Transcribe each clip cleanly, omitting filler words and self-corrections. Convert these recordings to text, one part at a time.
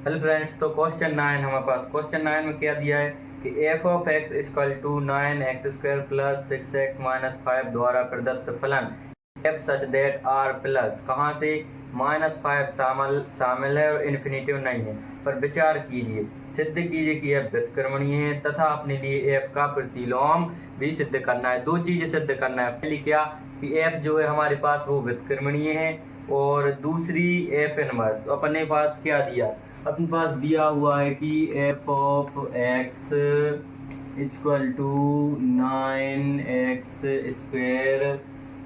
Hello friends, तो question 9 हमारे पास। Question 9 में क्या दिया है कि f of x equal to 9x² plus 6x minus 5 द्वारा प्रदत्त फलन f such that R plus कहाँ से -5 शामिल है और इन्फिनेटिव नहीं है पर विचार कीजिए। सिद्ध कीजिए कि यह व्युत्क्रमणीय है तथा अपने लिए एफ का प्रतिलोम भी सिद्ध करना है। दो चीजें सिद्ध करना है। पहली क्या कि एफ जो है हमारे पास वो व्युत्क्रमणीय है, और दूसरी एफ इनवर्स। तो अपने पास क्या दिया, अपने पास दिया हुआ है कि f of x equal to 9x²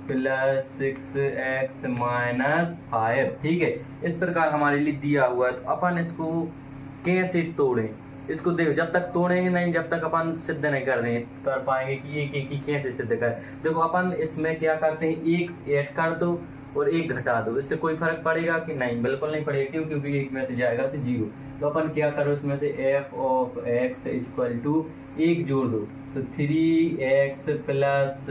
plus 6x minus 5। ठीक है, इस प्रकार हमारे लिए दिया हुआ है। तो अपन इसको कैसे तोड़ें, इसको देखो। जब तक तोड़ेंगे नहीं, जब तक अपन सिद्ध नहीं कर पाएंगे कि एक एक ही कैसे सिद्ध करें। देखो अपन इसमें क्या करते हैं, एक ऐड कर दो और एक घटा दो। इससे कोई फर्क पड़ेगा कि नहीं? बिल्कुल नहीं पड़ेगा। क्यों? क्योंकि एक में से जाएगा तो जीरो। तो अपन क्या करो, इसमें से f of x equal to एक जोड़ दो तो 3x प्लस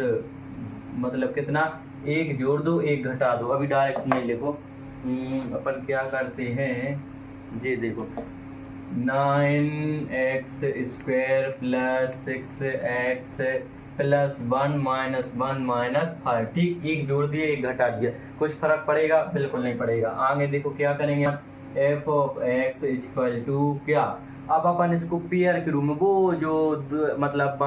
मतलब कितना, एक जोड़ दो एक घटा दो। अभी डायरेक्ट नहीं लिखो, अपन क्या करते हैं, ये देखो 9x² plus 6x plus 1 minus 1 minus 5। ठीक, एक जोड़ दिए एक घटा दिया, कुछ फर्क पड़ेगा? बिल्कुल नहीं पड़ेगा। आगे देखो क्या करेंगे हम, f of x equal to क्या, अब अपन इसको पेयर के रूप में वो जो मतलब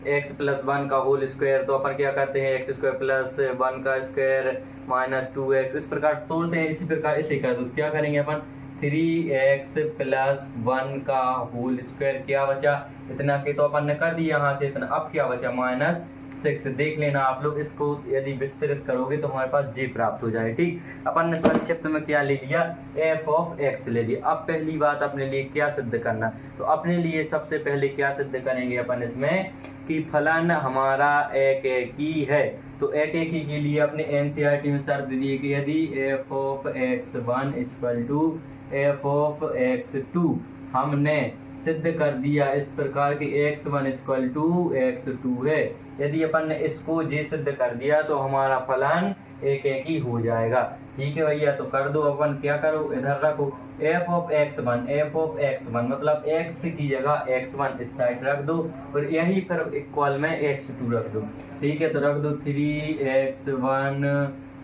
x प्लस 1 का होल स्क्वायर, तो अपन क्या करते हैं x² प्लस 1 का स्क्वायर माइनस 2x, इस प्रकार तोड़ते हैं। इसी प्रकार इसे कर दो, क्या करेंगे अपन 3x प्लस 1 का होल स्क्वायर, क्या बचा इतना के, तो अपन ने कर दिया यहाँ से इतना। अब क्या बचा -6। देख लेना आप लोग, इसको यदि विस्तृत करोगे तो हमारे पास j प्राप्त हो जाए। ठीक, अपन ने संक्षिप्त में क्या ले लिया, f ऑफ x ले लिया। अब पहली बात अपने लिए क्या सिद्ध करना, तो अपने लिए सबसे पहले क्या सिद्ध करेंगे अपन इसमें कि फलन हमारा एक ही है। तो एक ही के लिए अपने एनसीईआरटी में शर्त दी है कि यदि f of x1 equal to f of x2 हमने सिद्ध कर दिया इस प्रकार की x1 इक्वल टू x2 है, यदि अपन ने इसको जे सिद्ध कर दिया तो हमारा फलन एक ही हो जाएगा। ठीक है भैया, तो कर दो। अपन क्या करो, इधर रखो f ऑफ x1 मतलब x की जगह x1 इस साइड रख दो और यही फिर इक्वल में x2 रख दो। ठीक है, तो रख दो 3x1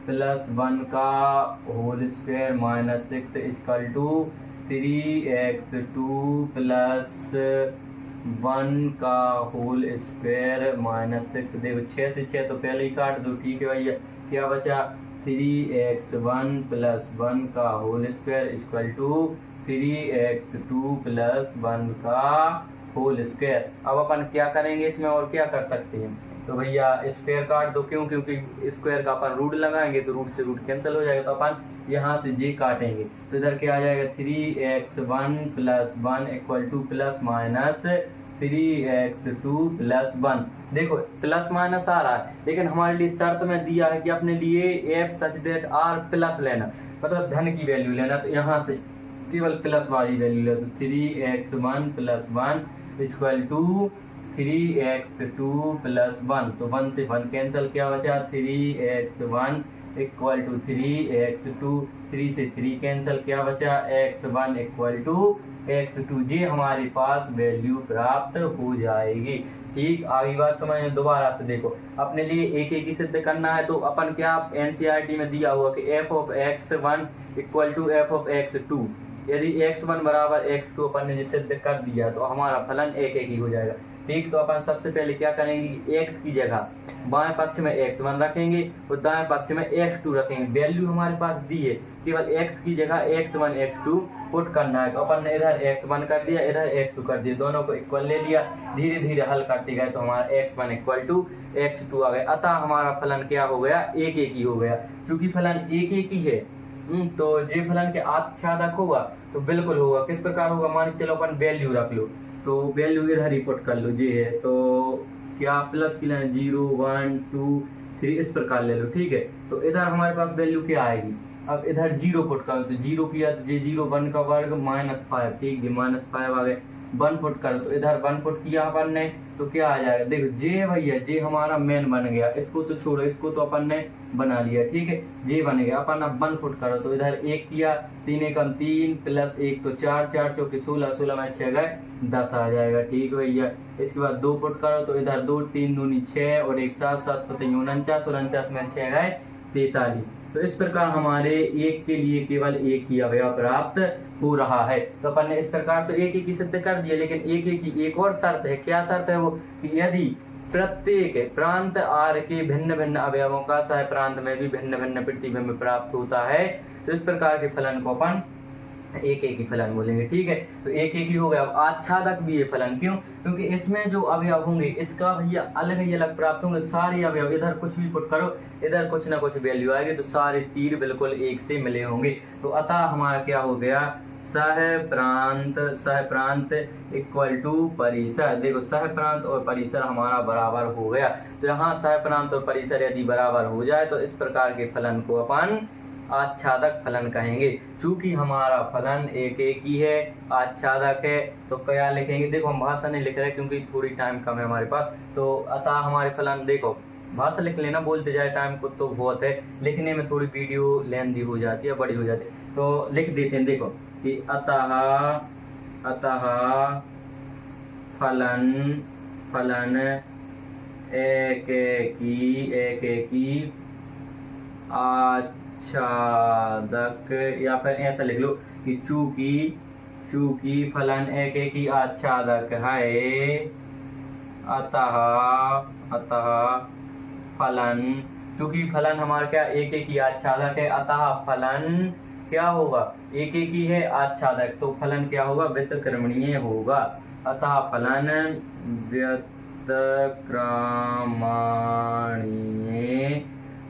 प्लस 1 का whole square minus 6 equal to 3x2 plus 1 का होल स्क्वायर माइनस 6। देखो 6 से 6 तो पहले ही काट दो। ठीक है भैया, क्या बचा 3x1 प्लस 1 का whole square equal to 3x2 plus 1 का होल स्क्वायर। अब अपन क्या करेंगे इसमें, और क्या कर सकते हैं, तो भैया स्क्वायर काट दो। क्यों? क्योंकि स्क्वायर का अपन रूट लगाएंगे तो रूट से रूट कैंसिल हो जाएगा। तो अपन यहाँ से जे काटेंगे तो इधर क्या आ जाएगा 3x1 plus 1 equal two plus minus 3x2 plus 1। देखो प्लस माइनस आ रहा है, लेकिन हमारे लिए शर्त में दिया है कि अपने लिए f such that R plus लेना, मतलब धन की वैल्यू लेना। तो यहाँ से केवल प्लस वाली वैल्यू ले, तो 3x1 plus 1 equal to 3x2 plus 1। तो 1 से 1 कैंसिल, क्या बचा 3x1 इक्वल टू 3x2, 3 से 3 कैंसिल, क्या बचा x1 इक्वल टू x2। जी हमारे पास वैल्यू प्राप्त हो जाएगी। ठीक, आगे बात समझ में। दोबारा से देखो, अपने लिए एक ही सिद्ध करना है। तो अपन क्या एनसीईआरटी में दिया हुआ कि f of x1 equal to f of x2, यदि x1 बराबर x2 अपन ने सिद्ध कर दिया तो हमारा फलन एक ही हो जाएगा। ठीक, तो अपन सबसे पहले क्या करेंगे, x की जगह बाएं पक्ष में x1 रखेंगे और दाएं पक्ष में x2 रखेंगे। वैल्यू हमारे पास दी है, केवल x की जगह x1 x2 पुट करना है। तो अपन ने इधर x1 कर दिया, इधर x2 कर दिया, दोनों को इक्वल ले लिया। धीरे धीरे हल करते गए तो हमारा x1 इक्वल टू x2 आ गया। अतः हमारा फलन क्या हो गया, एक ही हो गया। क्योंकि फलन एक ही है तो जे फलन के आच्छादक होगा तो बिल्कुल होगा। किस प्रकार होगा, मान के चलो अपन वैल्यू रख लो, तो वैल्यू इधर ही पुट कर लो, जे है तो क्या प्लस की लाइन 0 1 2 3 इस प्रकार ले लो। ठीक है, तो इधर हमारे पास वैल्यू क्या आएगी, अब इधर 0 पुट कर दो, तो 0 किया तो जे 0 1 का वर्ग -5। ठीक है, -5 आ गए। 1 फुट करो तो इधर 1 फुट किया अपन ने, तो क्या आ जाएगा, देखो जे भैया जे हमारा मेन बन गया, इसको तो छोड़ो, इसको तो अपन ने बना लिया, ठीक है, जे बन गया। अपन अब 1 फुट करो तो इधर 1 किया, 3 एकम 3 प्लस 1 तो 4, 4 चौके 16, 16 में 6 गए 10 आ जाएगा, ठीक भैया। इसके बाद 2 फुट करो तो इधर 2, 3 दूनी 6 और 1 7, 7 7 49 और 49 में 6 गए 43। तो इस प्रकार हमारे एक के लिए केवल एक ही अवयव प्राप्त हो रहा है। तो अपन ने इस प्रकार तो एक ही सिद्ध कर दिया, लेकिन एक की एक और शर्त है। क्या शर्त है वो, कि यदि प्रत्येक प्रांत आर के भिन्न भिन्न अवयवों का सह प्रांत में भी भिन्न भिन्न प्रतिबिंब प्राप्त होता है, तो इस प्रकार के फलन को अपन एक ही फलन बोलेंगे, ठीक है। तो एक ही हो गया। अब आच्छादक भी ये फलन, क्यों, क्योंकि इसमें जो अवयव होंगे इसका भैया अलग ही अलग प्राप्त होंगे। सारे अवयव इधर कुछ भी पुट करो, इधर कुछ ना कुछ वैल्यू आएगी, तो सारे तीर बिल्कुल एक से मिले होंगे। तो अतः हमारा क्या हो गया, सह प्रांत इक्वल टू परिसर। देखो सह प्रांत और परिसर हमारा बराबर हो गया। तो यहाँ सह प्रांत और परिसर यदि बराबर हो जाए तो इस प्रकार के फलन को अपन आच्छादक फलन कहेंगे। चूंकि हमारा फलन एक ही है, आच्छादक है, तो क्या लिखेंगे, देखो हम भाषा नहीं लिख रहे क्योंकि थोड़ी टाइम कम है हमारे पास। तो अतः हमारे फलन, देखो भाषा लिख लेना, बोलते जाए टाइम को तो बहुत है, लिखने में थोड़ी वीडियो लेंदी हो जाती है, बड़ी हो जाती है, तो लिख देते हैं। देखो कि अतः फलन एक की आच्छादक, या फिर ऐसा लिख लो कि चूंकि फलन एक ही आच्छादक है, अतः फलन, चूंकि फलन हमारा क्या एक ही आच्छादक है, अतः फलन क्या होगा, एक ही है आच्छादक, तो फलन क्या होगा, व्युत्क्रमणीय होगा। अतः फलन व्युत्क्रमणीय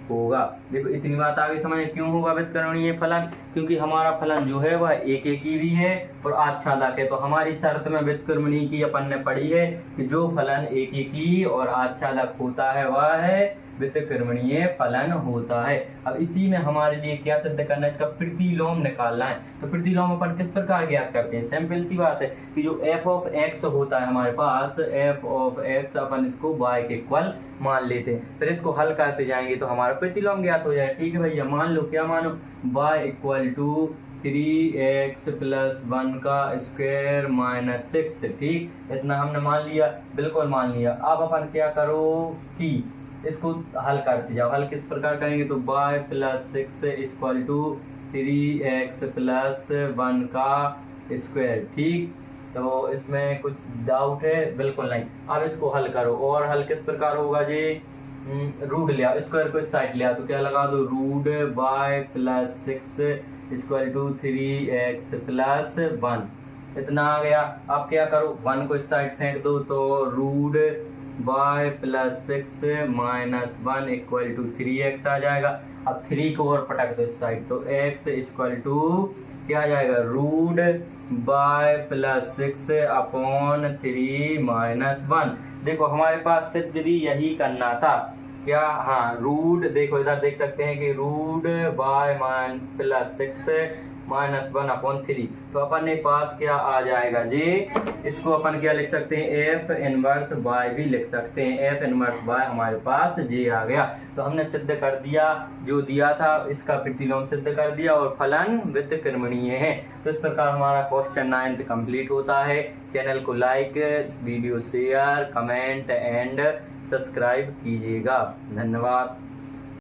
होगा। देखो इतनी बात आगे समझ, क्यों होगा व्युत्क्रमणीय फलन, क्योंकि हमारा फलन जो है वह एक ही भी है और आच्छादक है। तो हमारी शर्त में व्युत्क्रमणीय की अपन ने पढ़ी है कि जो फलन एक ही और आच्छादक होता है वह है व्युत्क्रमणीय फलन होता है। अब इसी में हमारे लिए क्या सिद्ध करना है, इसका प्रतिलोम निकालना है। तो प्रतिलोम अपन किस प्रकार ज्ञात करते हैं, सिंपल सी बात है कि जो f ऑफ x होता है हमारे पास, f ऑफ x अपन इसको y के इक्वल मान लेते हैं, फिर इसको हल करते जाएंगे तो हमारा प्रतिलोम ज्ञात हो जाए, ठीक है भैया। मान लो, क्या मानो, y equal to 3x plus 1 का स्क्वायर माइनस 6, ठीक, इतना हमने मान लिया, बिल्कुल मान लिया। अब अपन क्या करो कि इसको हल करते जाओ। हल किस प्रकार करेंगे, तो y plus 6 equal to 3x plus 1 का स्क्वायर, ठीक। तो इसमें कुछ डाउट है, बिल्कुल नहीं। अब इसको हल करो, और हल किस प्रकार होगा जी, रूट लिया, स्क्वायर को इस साइड लिया, तो क्या लगा दो, root y plus 6 equal to 3x plus 1, इतना आ गया। अब क्या करो, 1 को इस साइड फेंक दो, तो root y plus 6 minus 1 equal to 3x आ जाएगा। अब 3 को और पटक दो इस साइड, तो x इक्वल टू क्या आ जाएगा, root y plus 6 upon 3 minus 1। देखो हमारे पास सिद्ध भी यही करना था, क्या, हाँ, रूट, देखो इधर देख सकते हैं कि root y plus 6 minus 1 upon 3, तो अपन ने पास क्या आ जाएगा जी, इसको अपन क्या लिख सकते हैं, f इनवर्स y भी लिख सकते हैं, f इनवर्स y हमारे पास जी आ गया। तो हमने सिद्ध कर दिया, जो दिया था इसका प्रतिलोम सिद्ध कर दिया, और फलन व्युत्क्रमणीय है। तो इस प्रकार हमारा क्वेश्चन 9 कंप्लीट होता है। चैनल को like, video share, comment and subscribe कीजिएगा। धन्यवाद।